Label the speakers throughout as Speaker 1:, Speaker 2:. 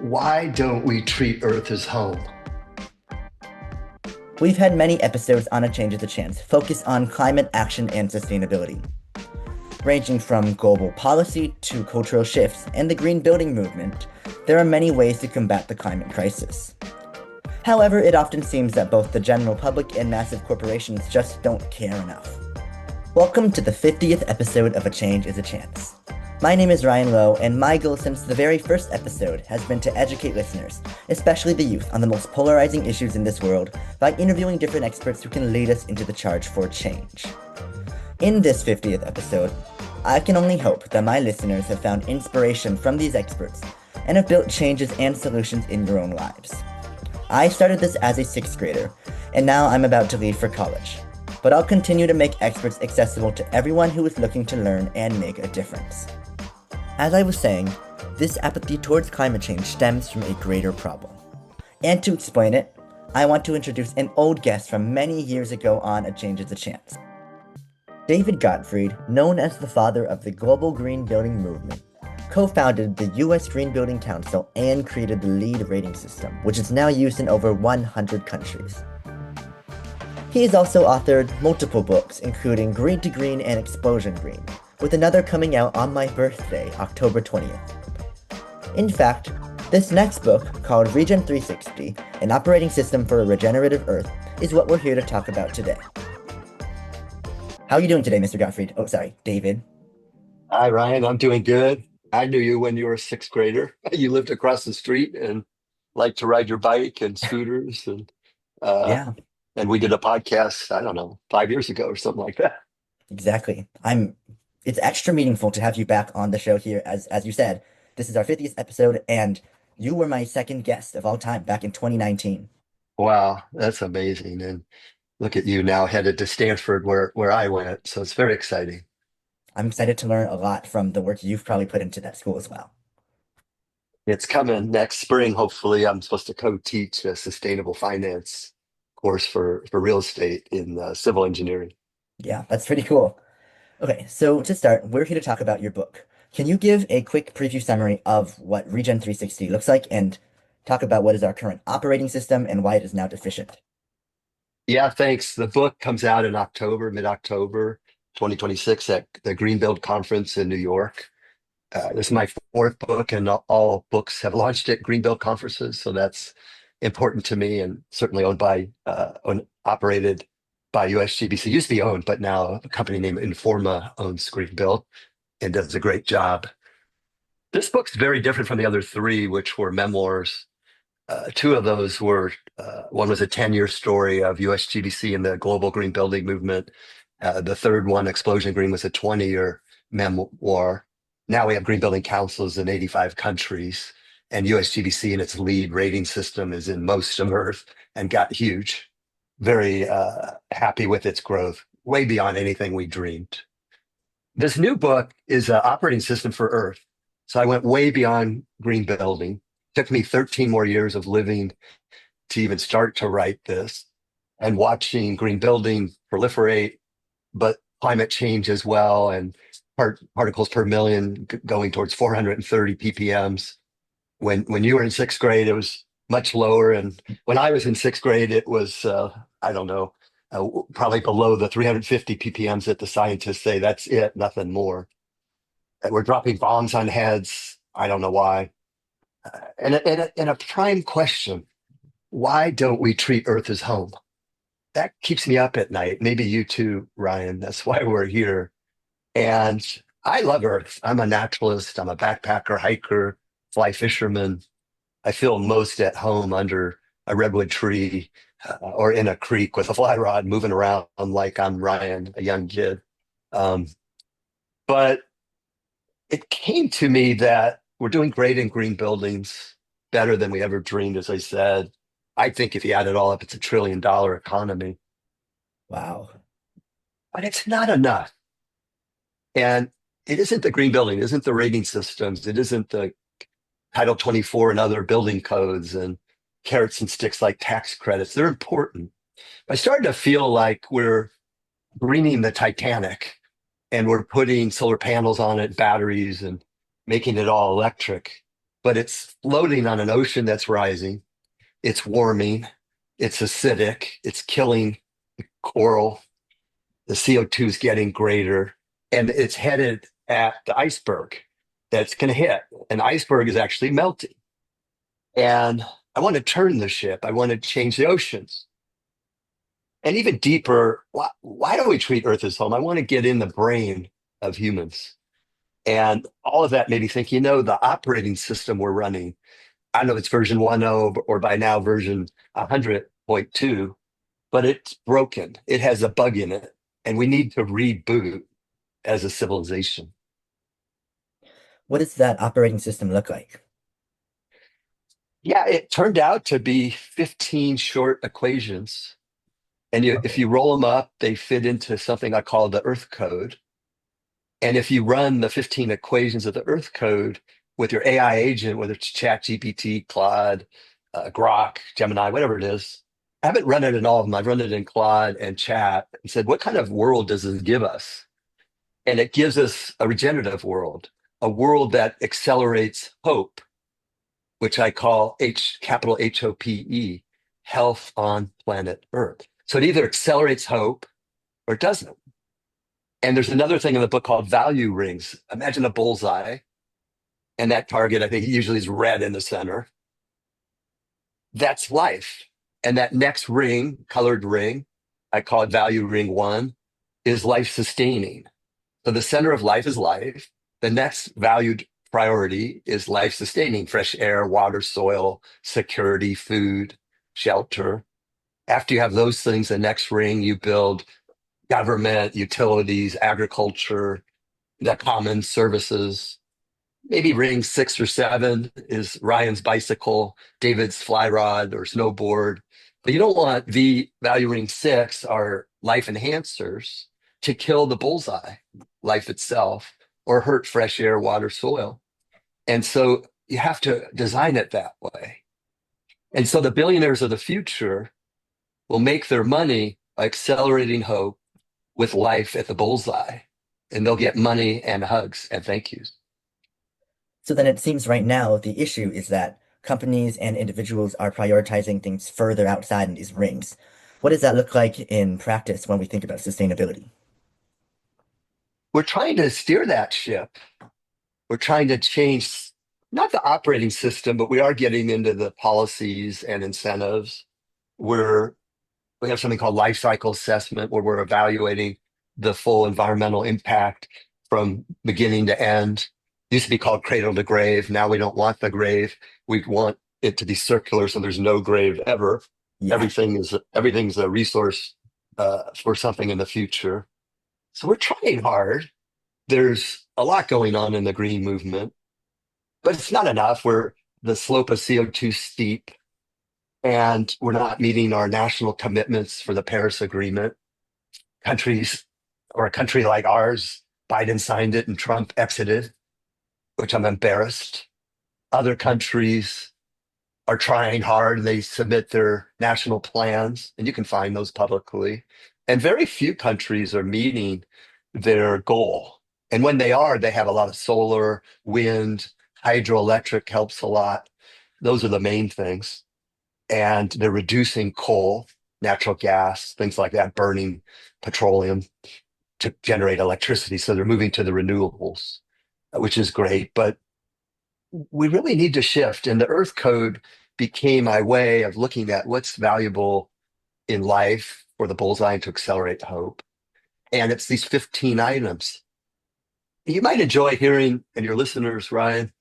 Speaker 1: Why don't we treat Earth as home?
Speaker 2: We've had many episodes on A Change is a Chance focused on climate action and sustainability. Ranging from global policy to cultural shifts and the green building movement, there are many ways to combat the climate crisis. However, it often seems that both the general public and massive corporations just don't care enough. Welcome to the 50th episode of A Change is a Chance. My name is Ryan Lowe, and my goal since the very first episode has been to educate listeners, especially the youth, on the most polarizing issues in this world by interviewing different experts who can lead us into the charge for change. In this 50th episode, I can only hope that my listeners have found inspiration from these experts and have built changes and solutions in your own lives. I started this as a 6th grader, and now I'm about to leave for college. But I'll continue to make experts accessible to everyone who is looking to learn and make a difference. As I was saying, this apathy towards climate change stems from a greater problem. And to explain it, I want to introduce an old guest from many years ago on A Change is a Chance. David Gottfried, known as the father of the global green building movement, co-founded the US Green Building Council and created the LEED rating system, which is now used in over 100 countries. He has also authored multiple books, including Green to Green and Explosion Green, with another coming out on my birthday, October 20th. In fact, this next book, called Regen 360, An Operating System for a Regenerative Earth, is what we're here to talk about today. How are you doing today, Mr. Gottfried? Oh, sorry, David.
Speaker 1: Hi, Ryan. I'm doing good. I knew you when you were a 6th grader. You lived across the street and liked to ride your bike and scooters, uh,
Speaker 2: Yeah,
Speaker 1: and we did a podcast. I don't know, 5 years ago or something like that.
Speaker 2: exactly. It's extra meaningful to have you back on the show here. As you said, this is our 50th episode, and you were my second guest of all time back in 2019.
Speaker 1: Wow, that's amazing. And look at you now headed to Stanford, where I went. So it's very exciting.
Speaker 2: I'm excited to learn a lot from the work you've probably put into that school as well.
Speaker 1: It's coming next spring. Hopefully, I'm supposed to co-teach a sustainable finance course for real estate in civil engineering.
Speaker 2: Yeah, that's pretty cool. Okay, so to start, we're here to talk about your book. Can you give a quick preview summary of what Regen 360 looks like and talk about what is our current operating system and why it is now deficient?
Speaker 1: Yeah, thanks. The book comes out in October, mid-October 2026 at the Greenbuild Conference in New York. This is my fourth book, and all books have launched at Greenbuild conferences, so that's important to me, and certainly operated by USGBC. Used to be owned, but now a company named Informa owns Greenbuild and does a great job. This book's very different from the other three, which were memoirs. Two of those were one was a 10-year story of USGBC and the global green building movement. The third one, Explosion Green, was a 20-year memoir. Now we have green building councils in 85 countries, and USGBC and its LEED rating system is in most of Earth and got huge. Very happy with its growth, way beyond anything we dreamed. This new book is an operating system for Earth. So I went way beyond green building. Took me 13 more years of living to even start to write this and watching green building proliferate, but climate change as well, and particles per million going towards 430 ppms. When you were in 6th grade, it was much lower, and when I was in 6th grade, it was I don't know, probably below the 350 ppms that the scientists say that's it, nothing more. And we're dropping bombs on heads. I don't know why. And a prime question: why don't we treat Earth as home? That keeps me up at night. Maybe you too, Ryan. That's why we're here. And I love Earth. I'm a naturalist. I'm a backpacker, hiker, fly fisherman. I feel most at home under a redwood tree or in a creek with a fly rod moving around like I'm Ryan, a young kid. Um, but it came to me that we're doing great in green buildings, better than we ever dreamed, as I said. I think if you add it all up, it's $1 trillion economy,
Speaker 2: Wow.
Speaker 1: but it's not enough. And it isn't the green building, it isn't the rating systems, it isn't the Title 24 and other building codes and carrots and sticks like tax credits. They're important. I started to feel like we're greening the Titanic and we're putting solar panels on it, batteries, and making it all electric. but it's floating on an ocean that's rising. It's warming. It's acidic. It's killing coral. The CO2 is getting greater, and it's headed at the iceberg that's going to hit. An iceberg is actually melting. And I want to turn the ship. I want to change the oceans. And even deeper, why do we treat Earth as home? I want to get in the brain of humans. And all of that made me think, the operating system we're running, I don't know if it's version 1.0 or by now version 100.2, but it's broken. It has a bug in it. And we need to reboot as a civilization.
Speaker 2: What does that operating system look like?
Speaker 1: Yeah, it turned out to be 15 short equations. And if
Speaker 2: Okay.
Speaker 1: you roll them up, they fit into something I call the Earth code. And if you run the 15 equations of the Earth code with your AI agent, whether it's ChatGPT, Claude, Grok, Gemini, whatever it is, I haven't run it in all of them. I've run it in Claude and Chat and said, what kind of world does this give us? And it gives us a regenerative world, a world that accelerates hope, which I call capital HOPE, health on planet Earth. So it either accelerates hope or it doesn't. And there's another thing in the book called value rings. Imagine a bullseye, and that target, I think, usually is red in the center. That's life. And that next ring, colored ring, I call it value ring one, is life sustaining. So the center of life is life. The next valued priority is life sustaining, fresh air, water, soil, security, food, shelter. After you have those things, the next ring you build government, utilities, agriculture, the common services. Maybe ring six or seven is Ryan's bicycle, David's fly rod or snowboard. But you don't want the value ring six are life enhancers to kill the bullseye, life itself, or hurt fresh air, water, soil. And so you have to design it that way. And so the billionaires of the future will make their money by accelerating hope with life at the bullseye. And they'll get money and hugs and thank yous.
Speaker 2: So then it seems right now the issue is that companies and individuals are prioritizing things further outside in these rings. What does that look like in practice when we think about sustainability?
Speaker 1: We're trying to steer that ship. We're trying to change not the operating system, but we are getting into the policies and incentives. We're we have something called life cycle assessment where we're evaluating the full environmental impact from beginning to end. It used to be called cradle to grave. Now we don't want the grave. We want it to be circular, so there's no grave ever.
Speaker 2: Yeah.
Speaker 1: Everything's a resource for something in the future. So we're trying hard. There's a lot going on in the green movement, but it's not enough. The slope of CO2 steep, and we're not meeting our national commitments for the Paris Agreement. Countries or a country like ours, Biden signed it and Trump exited, which I'm embarrassed. Other countries are trying hard. They submit their national plans, and you can find those publicly. And very few countries are meeting their goal. And when they are, they have a lot of solar, wind, hydroelectric helps a lot. Those are the main things. And they're reducing coal, natural gas, things like that, burning petroleum to generate electricity. So they're moving to the renewables, which is great. But we really need to shift. And the Earth Code became my way of looking at what's valuable in life for the bullseye and to accelerate hope. And it's these 15 items. You might enjoy hearing, and your listeners, Ryan,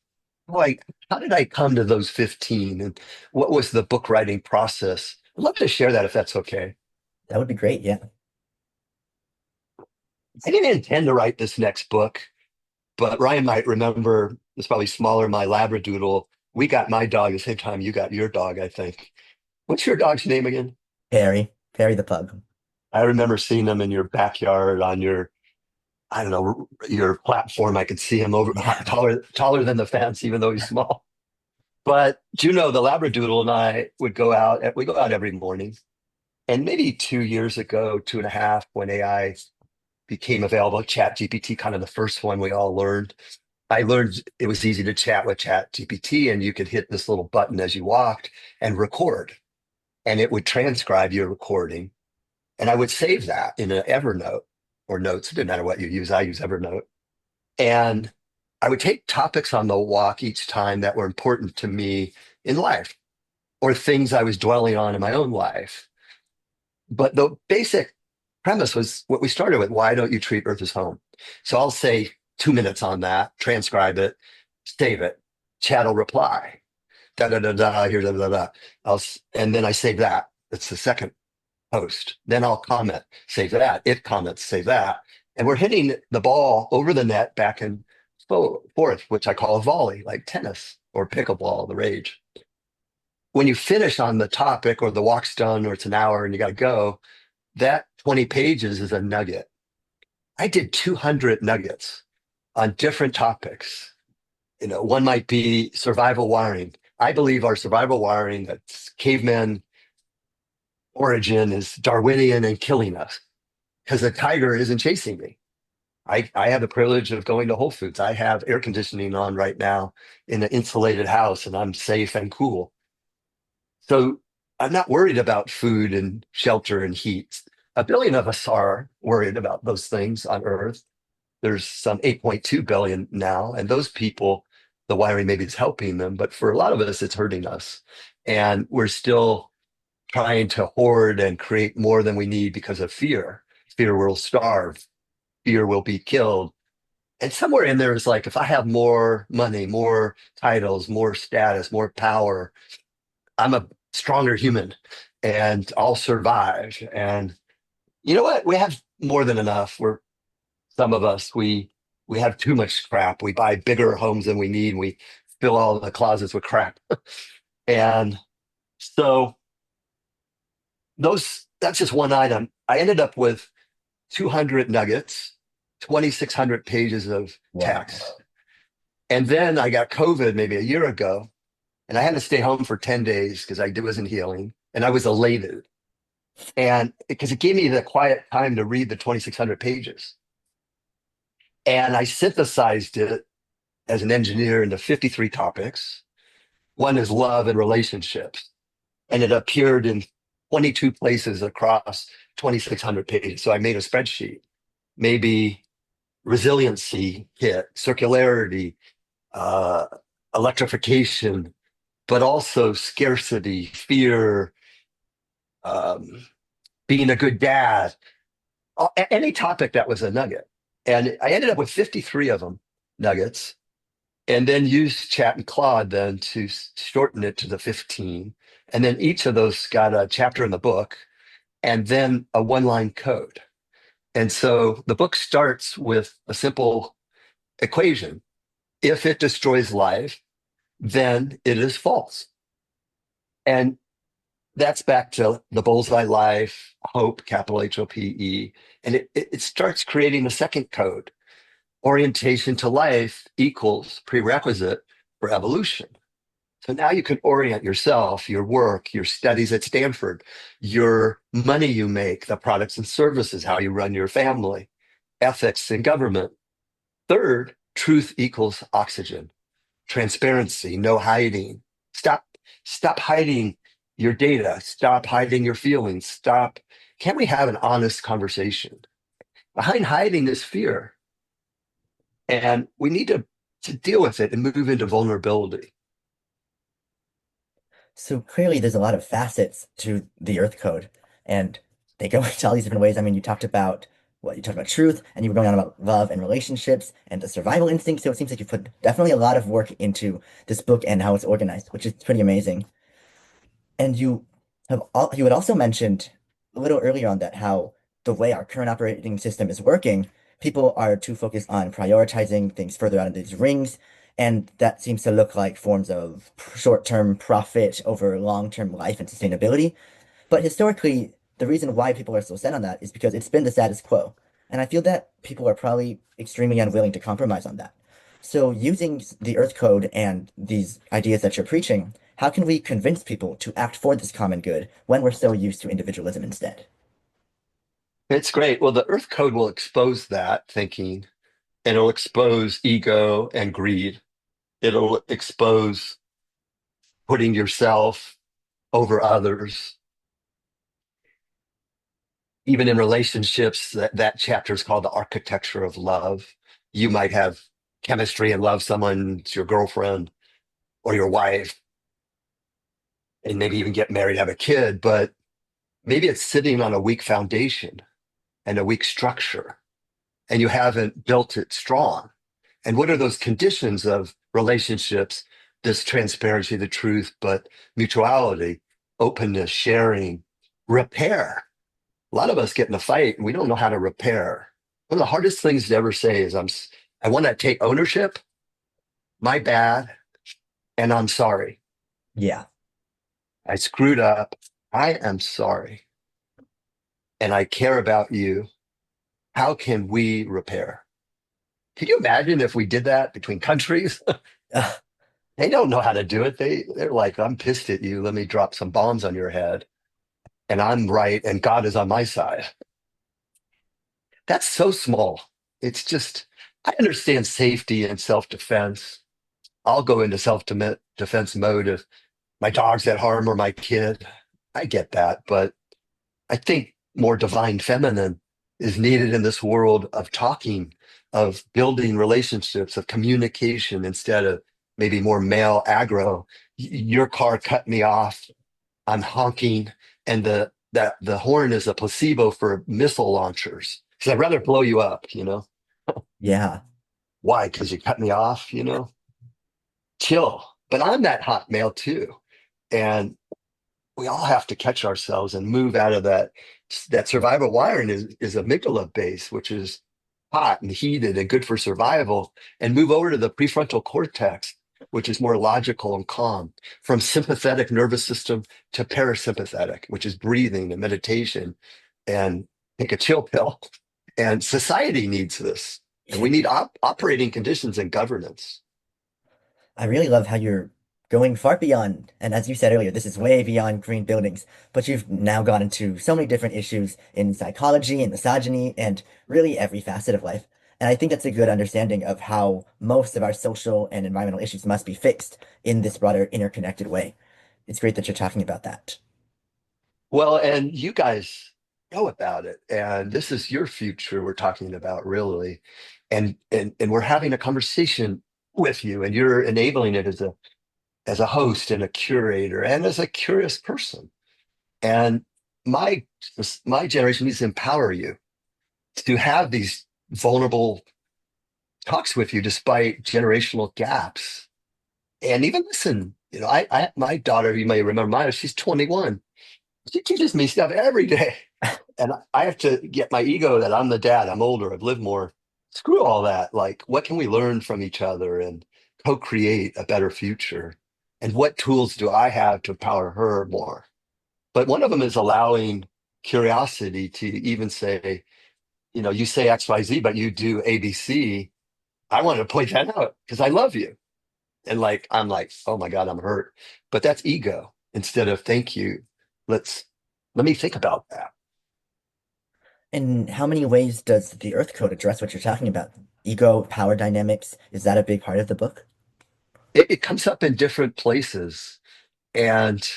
Speaker 1: like, how did I come to those 15? And what was the book writing process? I'd love to share that if that's okay.
Speaker 2: That would be great. Yeah.
Speaker 1: I didn't intend to write this next book, but Ryan might remember, it's probably smaller, my Labradoodle. We got my dog the same time you got your dog, I think. What's your dog's name again?
Speaker 2: Perry the pug.
Speaker 1: I remember seeing him in your backyard on your, I don't know, your platform. I could see him over
Speaker 2: Yeah.
Speaker 1: taller than the fence, even though he's small. But Juno, the Labradoodle, and I would go out. We go out every morning. And maybe 2 years ago, two and a half, when AI became available, ChatGPT, kind of the first one we all learned. I learned it was easy to chat with Chat GPT, and you could hit this little button as you walked and record, and it would transcribe your recording. And I would save that in an Evernote or notes. It didn't matter what you use. I use Evernote. And I would take topics on the walk each time that were important to me in life or things I was dwelling on in my own life. But the basic premise was what we started with. Why don't you treat Earth as home? So I'll say 2 minutes on that, transcribe it, save it. Chat will reply. Da da da da. Here da da da. And then I save that. It's the second post. Then I'll comment, save that. It comments, save that. And we're hitting the ball over the net back and forth, which I call a volley, like tennis or pickleball, the rage. When you finish on the topic or the walk's done or it's an hour and you got to go, that 20 pages is a nugget. I did 200 nuggets on different topics. One might be survival wiring. I believe our survival wiring, that's caveman origin, is Darwinian and killing us because the tiger isn't chasing me. I have the privilege of going to Whole Foods. I have air conditioning on right now in an insulated house and I'm safe and cool. So I'm not worried about food and shelter and heat. A billion of us are worried about those things on Earth. There's some 8.2 billion now, and those people, the wiring maybe is helping them, but for a lot of us, it's hurting us. And we're still trying to hoard and create more than we need because of fear. Fear we'll starve, fear we'll be killed. And somewhere in there is like, if I have more money, more titles, more status, more power, I'm a stronger human and I'll survive. And you know what? We have more than enough. Some of us, we have too much crap. We buy bigger homes than we need. And we fill all the closets with crap. And so that's just one item. I ended up with 200 nuggets, 2,600 pages of
Speaker 2: Wow.
Speaker 1: text. And then I got COVID maybe a year ago, and I had to stay home for 10 days because I wasn't healing. And I was elated. And because it gave me the quiet time to read the 2,600 pages. And I synthesized it as an engineer into 53 topics. One is love and relationships. And it appeared in 22 places across 2,600 pages. So I made a spreadsheet. Maybe resiliency hit, circularity, uh, electrification, but also scarcity, fear, um, being a good dad, any topic that was a nugget. And I ended up with 53 of them nuggets, and then used Chat and Claude then to shorten it to the 15. And then each of those got a chapter in the book and then a one-line code. And so the book starts with a simple equation. If it destroys life, then it is false. And that's back to the bullseye life, hope, capital HOPE. And it starts creating the second code. Orientation to life equals prerequisite for evolution. So now you can orient yourself, your work, your studies at Stanford, your money you make, the products and services, how you run your family, ethics and government. Third, truth equals oxygen, transparency, no hiding. Stop hiding your data. Stop hiding your feelings. Can't we have an honest conversation? Behind hiding is fear. And we need to deal with it and move into vulnerability.
Speaker 2: So clearly, there's a lot of facets to the Earth Code, and they go into all these different ways. I mean, you talked about truth, and you were going on about love and relationships and the survival instinct. So it seems like you put definitely a lot of work into this book and how it's organized, which is pretty amazing. And you had also mentioned a little earlier on that how the way our current operating system is working, people are too focused on prioritizing things further out of these rings, and that seems to look like forms of short-term profit over long-term life and sustainability. But historically, the reason why people are so set on that is because it's been the status quo. And I feel that people are probably extremely unwilling to compromise on that. So, using the Earth Code and these ideas that you're preaching, how can we convince people to act for this common good when we're so used to individualism instead?
Speaker 1: It's great. Well, the Earth Code will expose that thinking and it'll expose ego and greed. It'll expose putting yourself over others. Even in relationships, that chapter is called the architecture of love. You might have chemistry and love someone, it's your girlfriend or your wife, and maybe even get married, have a kid, but maybe it's sitting on a weak foundation and a weak structure, and you haven't built it strong. And what are those conditions of relationships? This transparency, the truth, but mutuality, openness, sharing, repair. A lot of us get in a fight and we don't know how to repair. One of the hardest things to ever say is I want to take ownership, my bad, and I'm sorry.
Speaker 2: Yeah.
Speaker 1: I screwed up. I am sorry. And I care about you. How can we repair? Can you imagine if we did that between countries? They don't know how to do it. They're like, I'm pissed at you. Let me drop some bombs on your head. And I'm right. And God is on my side. That's so small. It's just, I understand safety and self-defense. I'll go into self-defense mode if my dog's at harm or my kid. I get that. But I think more divine feminine is needed in this world of talking, of building relationships, of communication instead of maybe more male aggro. Your car cut me off. I'm honking, and the horn is a placebo for missile launchers. Because I'd rather blow you up, you know?
Speaker 2: Yeah.
Speaker 1: Why? Because you cut me off, you know? Chill. But I'm that hot male too. And we all have to catch ourselves and move out of that survival wiring is amygdala base, which is hot and heated and good for survival, and move over to the prefrontal cortex, which is more logical and calm, from sympathetic nervous system to parasympathetic, which is breathing and meditation, and take a chill pill. And society needs this, and we need operating conditions and governance.
Speaker 2: I really love how you're going far beyond, and as you said earlier, this is way beyond green buildings, but you've now gone into so many different issues in psychology and misogyny and really every facet of life. And I think that's a good understanding of how most of our social and environmental issues must be fixed in this broader interconnected way. It's great that you're talking about that.
Speaker 1: Well, and you guys know about it, and this is your future we're talking about, really. And we're having a conversation with you, and you're enabling it as a host and a curator and as a curious person. And my my generation needs to empower you to have these vulnerable talks with you despite generational gaps. And even listen, my daughter, you may remember Maya, she's 21. She teaches me stuff every day. And I have to get my ego that I'm the dad, I'm older, I've lived more. Screw all that. Like, what can we learn from each other and co-create a better future? And what tools do I have to empower her more? But one of them is allowing curiosity to even say, you say XYZ, but you do ABC. I want to point that out because I love you. And like, I'm like, oh my God, I'm hurt. But that's ego instead of thank you. Let's let me think about that.
Speaker 2: In how many ways does the Earth Code address what you're talking about? Ego, power dynamics, is that a big part of the book?
Speaker 1: It comes up in different places. And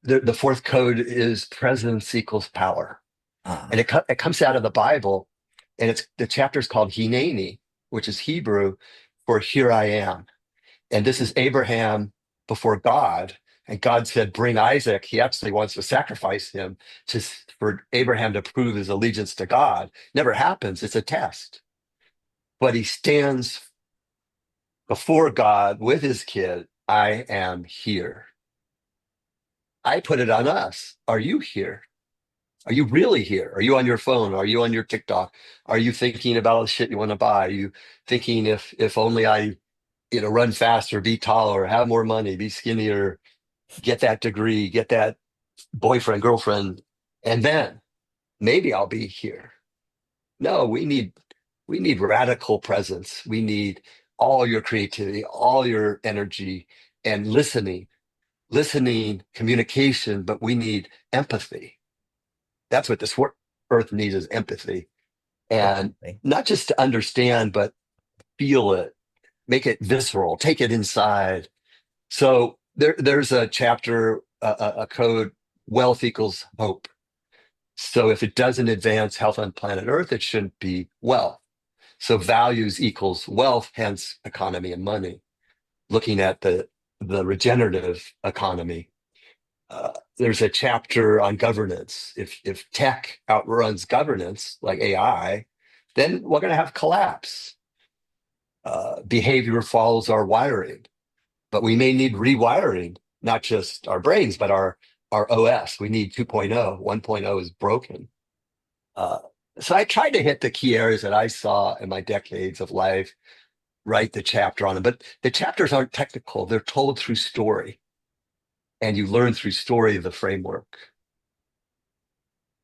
Speaker 1: the fourth code is presence equals power. And
Speaker 2: Ah,
Speaker 1: it comes out of the Bible. And the chapter is called Hineni, which is Hebrew for here I am. And this is Abraham before God. And God said, bring Isaac. He actually wants to sacrifice him for Abraham to prove his allegiance to God. Never happens. It's a test. But he stands before God with his kid. I am here. I put it on us. Are you here? Are you really here? Are you on your phone? Are you on your TikTok? Are you thinking about all the shit you want to buy? Are you thinking if only I, run faster, be taller, have more money, be skinnier, get that degree, get that boyfriend, girlfriend, and then maybe I'll be here. No, we need radical presence. We need all your creativity, all your energy, and listening, communication, but we need empathy. That's what this earth needs is empathy. and
Speaker 2: Definitely.
Speaker 1: not just to understand, but feel it, make it visceral, take it inside. So there's a chapter, a code, wealth equals hope. So if it doesn't advance health on planet Earth, it shouldn't be wealth. So values equals wealth, hence economy and money. Looking at the regenerative economy, there's a chapter on governance. If tech outruns governance, like AI, then we're going to have collapse. Behavior follows our wiring, but we may need rewiring, not just our brains, but our OS. We need 2.0. 1.0 is broken. Uh, so I tried to hit the key areas that I saw in my decades of life, write the chapter on them. But the chapters aren't technical, they're told through story, and you learn through story the framework.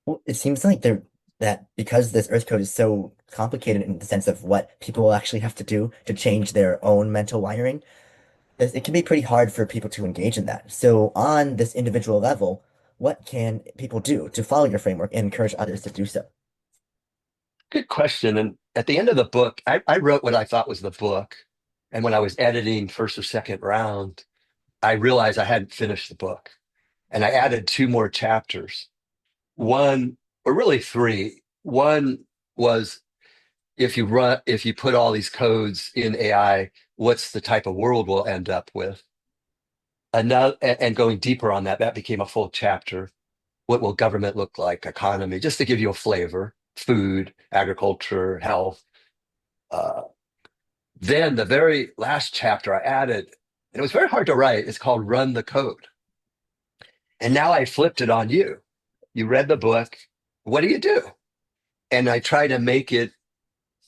Speaker 2: Well, it seems like that because this Earth code is so complicated in the sense of what people will actually have to do to change their own mental wiring, it can be pretty hard for people to engage in that. So on this individual level, what can people do to follow your framework and encourage others to do so?
Speaker 1: Good question. And at the end of the book, I wrote what I thought was the book. And when I was editing first or second round, I realized I hadn't finished the book. And I added two more chapters. One, or really three. One was if you put all these codes in AI, what's the type of world we'll end up with? Another, and going deeper on that, that became a full chapter. What will government look like? Economy, just to give you a flavor, food, agriculture, health. Uh, then the very last chapter I added, and it was very hard to write, it's called Run the Code. And now I flipped it on you. You read the book. What do you do? And I try to make it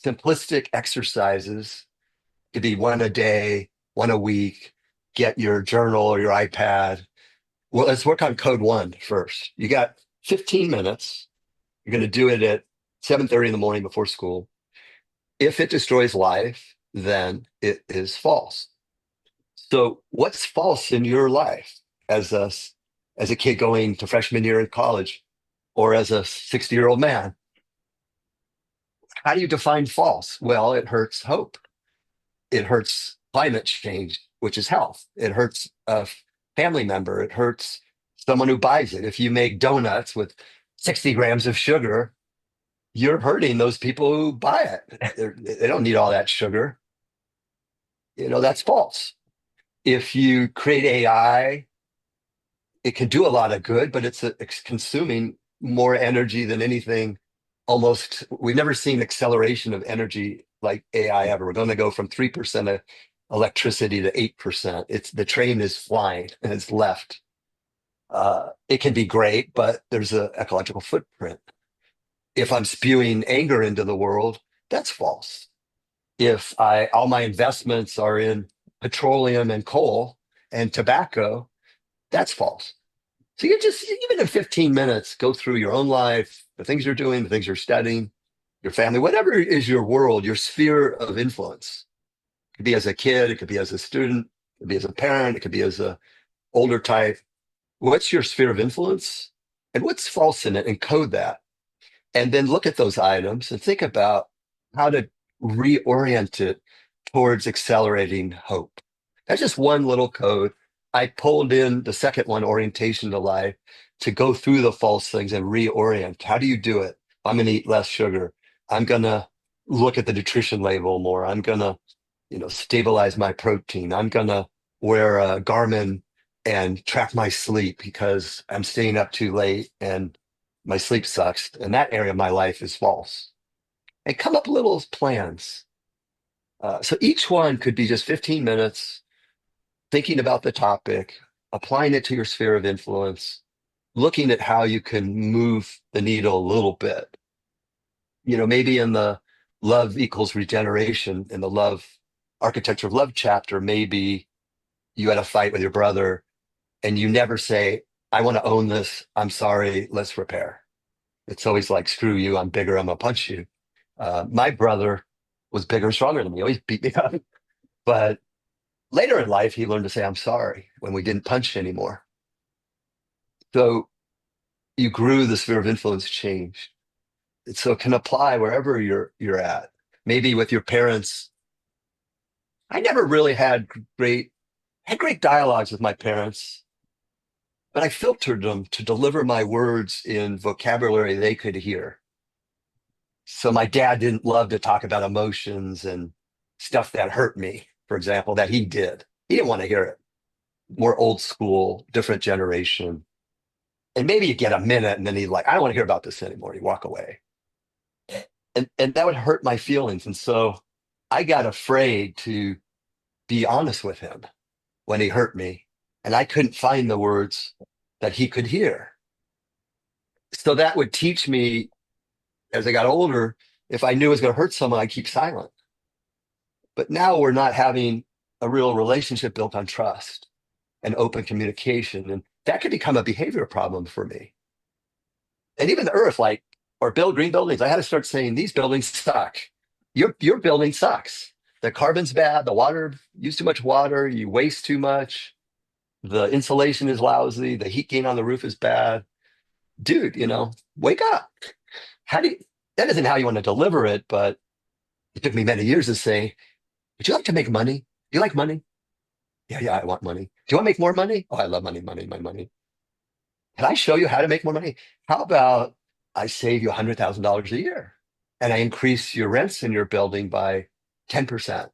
Speaker 1: simplistic exercises. It could be one a day, one a week. Get your journal or your iPad. Well, let's work on code one first. You got 15 minutes. You're going to do it at 7:30 in the morning before school. If it destroys life, then it is false. So what's false in your life as a kid going to freshman year in college or as a 60-year-old man? How do you define false? Well, it hurts hope. It hurts climate change, which is health. It hurts a family member. It hurts someone who buys it. If you make donuts with 60 grams of sugar, you're hurting those people who buy it. They don't need all that sugar. That's false. If you create AI, it can do a lot of good, but it's consuming more energy than anything. Almost, we've never seen acceleration of energy like AI ever. We're going to go from 3% of electricity to 8%. It's the train is flying and it's left. It can be great, but there's an ecological footprint. If I'm spewing anger into the world, that's false. If I all my investments are in petroleum and coal and tobacco, that's false. So you just, even in 15 minutes, go through your own life, the things you're doing, the things you're studying, your family, whatever is your world, your sphere of influence. It could be as a kid, it could be as a student, it could be as a parent, it could be as a older type. What's your sphere of influence? And what's false in it? And code that. And then look at those items and think about how to reorient it towards accelerating hope. That's just one little code. I pulled in the second one, orientation to life, to go through the false things and reorient. How do you do it? I'm going to eat less sugar. I'm going to look at the nutrition label more. I'm going to, stabilize my protein. I'm going to wear a Garmin and track my sleep because I'm staying up too late and my sleep sucks. And that area of my life is false. And come up with little plans. So each one could be just 15 minutes thinking about the topic, applying it to your sphere of influence, looking at how you can move the needle a little bit. Maybe in the love equals regeneration, in the love architecture of love chapter, maybe you had a fight with your brother and you never say, I want to own this. I'm sorry. Let's repair. It's always like, screw you. I'm bigger. I'm going to punch you. My brother was bigger and stronger than me. He always beat me up. But later in life, he learned to say, I'm sorry when we didn't punch anymore. So you grew, the sphere of influence changed. So it can apply wherever you're at. Maybe with your parents. I never really had great dialogues with my parents, but I filtered them to deliver my words in vocabulary they could hear. So my dad didn't love to talk about emotions and stuff that hurt me, for example, that he did. He didn't want to hear it. More old school, different generation. And maybe you get a minute and then he'd like, I don't want to hear about this anymore. He'd walk away. And that would hurt my feelings. And so I got afraid to be honest with him when he hurt me. And I couldn't find the words that he could hear. So that would teach me as I got older, if I knew it was going to hurt someone, I'd keep silent. But now we're not having a real relationship built on trust and open communication. And that could become a behavior problem for me. And even the earth, like, or build green buildings, I had to start saying, these buildings suck. Your building sucks. The carbon's bad. The water, use too much water. You waste too much. The insulation is lousy. The heat gain on the roof is bad. Dude, wake up. How do you, that isn't how you want to deliver it, but it took me many years to say, would you like to make money? Do you like money? Yeah, yeah, I want money. Do you want to make more money? Oh, I love money, money, my money. Can I show you how to make more money? How about I save you $100,000 a year and I increase your rents in your building by 10%?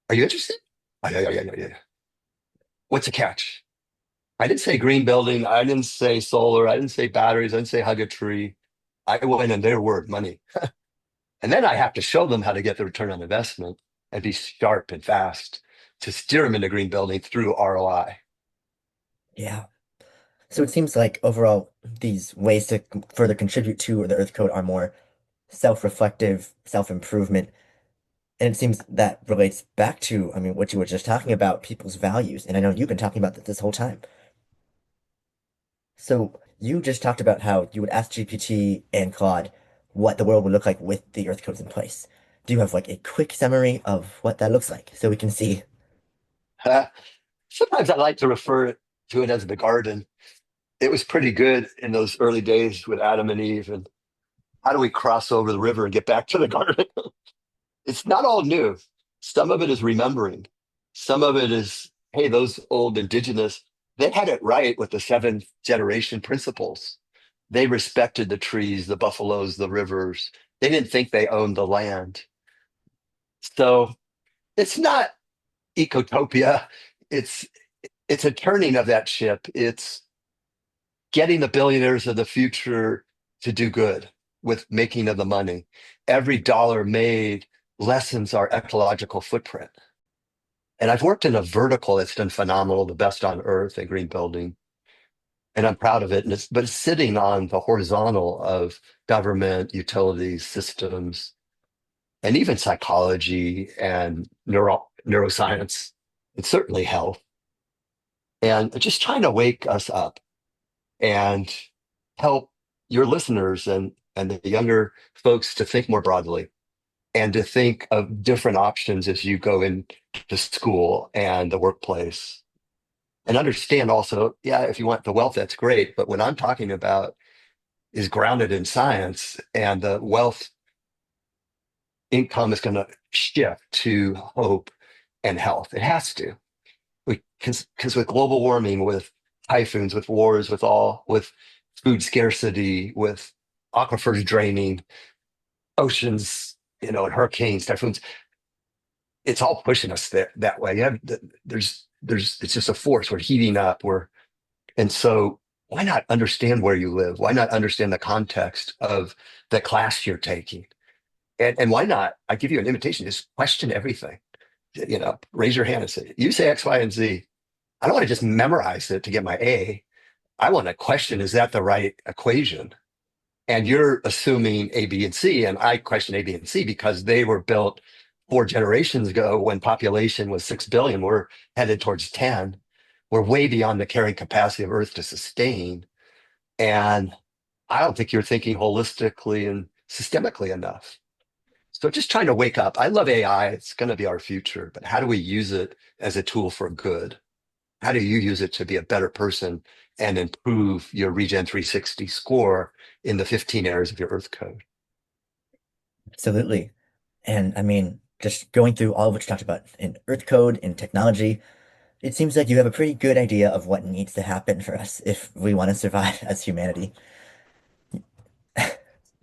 Speaker 1: Are you interested? Oh, yeah, yeah, yeah, yeah, yeah. What's the catch? I didn't say green building. I didn't say solar. I didn't say batteries. I didn't say hug a tree. I went in their word, money. And then I have to show them how to get the return on investment and be sharp and fast to steer them into green building through ROI.
Speaker 2: Yeah. So it seems like overall, these ways to further contribute to the Earth Code are more self-reflective, self-improvement. And it seems that relates back to, I mean, what you were just talking about, people's values. And I know you've been talking about that this whole time. So you just talked about how you would ask GPT and Claude what the world would look like with the Earth codes in place. Do you have like a quick summary of what that looks like so we can see?
Speaker 1: Sometimes I like to refer to it as the garden. It was pretty good in those early days with Adam and Eve. And how do we cross over the river and get back to the garden? It's not all new. Some of it is remembering. Some of it is, hey, those old indigenous, they had it right with the seventh generation principles. They respected the trees, the buffaloes, the rivers. They didn't think they owned the land. So it's not ecotopia. It's it's a turning of that ship. It's getting the billionaires of the future to do good with making of the money. Every dollar made lessens our ecological footprint. And I've worked in a vertical that's done phenomenal, the best on earth at green building. And I'm proud of it. But it's sitting on the horizontal of government, utilities, systems, and even psychology and neuroscience, and certainly health. And just trying to wake us up and help your listeners and the younger folks to think more broadly and to think of different options as you go into school and the workplace. And understand also, yeah, if you want the wealth, that's great. But what I'm talking about is grounded in science, and the wealth income is going to shift to hope and health. It has to. Because with global warming, with typhoons, with wars, with food scarcity, with aquifers draining, oceans, and hurricanes, typhoons, it's all pushing us that way. It's just a force. We're heating up. And so why not understand where you live? Why not understand the context of the class you're taking? And why not? I give you an invitation, just question everything. Raise your hand and say, you say X, Y, and Z. I don't want to just memorize it to get my A. I want to question, is that the right equation? And you're assuming A, B, and C, and I question A, B, and C because they were built 4 generations ago when population was 6 billion. We're headed towards 10. We're way beyond the carrying capacity of Earth to sustain. And I don't think you're thinking holistically and systemically enough. So just trying to wake up. I love AI. It's going to be our future, but how do we use it as a tool for good? How do you use it to be a better person and improve your Regen 360 score in the 15 areas of your Earth code?
Speaker 2: Absolutely. And I mean, just going through all of what you talked about in Earth code and technology, it seems like you have a pretty good idea of what needs to happen for us if we want to survive as humanity.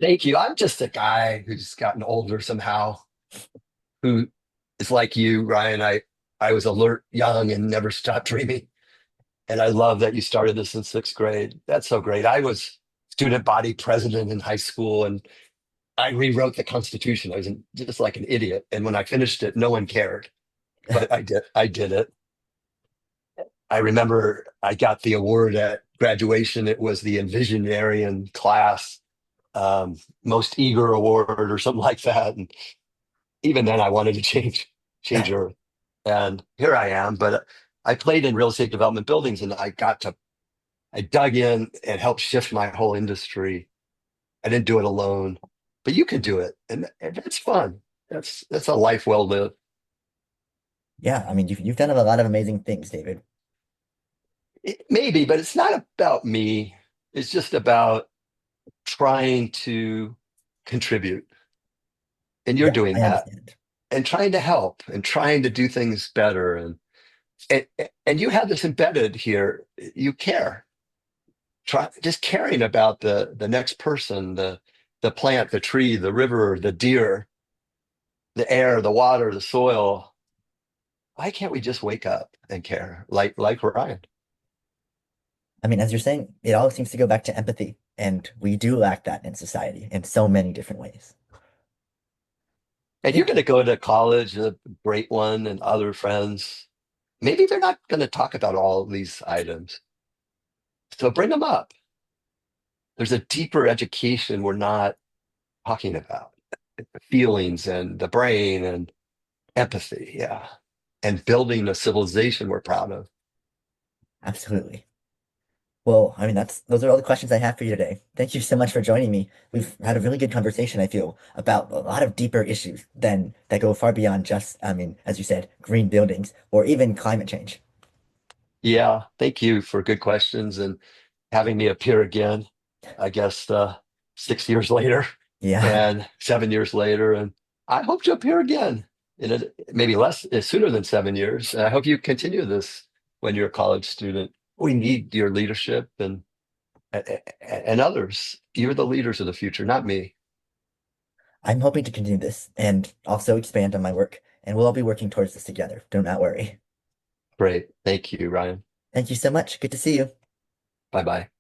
Speaker 1: Thank you. I'm just a guy who's gotten older somehow, who is like you, Ryan. I was alert, young, and never stopped dreaming. And I love that you started this in sixth grade. That's so great. I was student body president in high school, and I rewrote the Constitution. I was just like an idiot. And when I finished it, no one cared, but I did. I did it. I remember I got the award at graduation. It was the Envisionarian class, most eager award or something like that. And even then, I wanted to change Earth. And here I am. But I played in real estate development buildings, and I dug in and helped shift my whole industry. I didn't do it alone, but you can do it, and that's fun. That's a life well lived.
Speaker 2: Yeah, I mean, you've done a lot of amazing things, David.
Speaker 1: Maybe, but it's not about me. It's just about trying to contribute, and you're
Speaker 2: Yeah,
Speaker 1: doing
Speaker 2: I
Speaker 1: that,
Speaker 2: understand.
Speaker 1: and trying to help, and trying to do things better, and and you have this embedded here. You care, try just caring about the next person, the plant, the tree, the river, the deer, the air, the water, the soil. Why can't we just wake up and care like Ryan?
Speaker 2: I mean, as you're saying, it all seems to go back to empathy, and we do lack that in society in so many different ways.
Speaker 1: And
Speaker 2: Yeah,
Speaker 1: you're going to go to college, a great one, and other friends. Maybe they're not going to talk about all these items. So bring them up. There's a deeper education we're not talking about. Feelings and the brain and empathy. Yeah. And building a civilization we're proud of.
Speaker 2: absolutely. Well, I mean, that's those are all the questions I have for you today. Thank you so much for joining me. We've had a really good conversation, I feel, about a lot of deeper issues than that go far beyond just, I mean, as you said, green buildings or even climate change.
Speaker 1: Yeah. Thank you for good questions and having me appear again, I guess, 6 years later
Speaker 2: Yeah,
Speaker 1: and 7 years later. And I hope to appear again in maybe less sooner than 7 years. And I hope you continue this when you're a college student. We need your leadership and others. You're the leaders of the future, not me.
Speaker 2: I'm hoping to continue this and also expand on my work, and we'll all be working towards this together. Do not worry.
Speaker 1: Great. Thank you, Ryan.
Speaker 2: Thank you so much. Good to see you.
Speaker 1: Bye bye.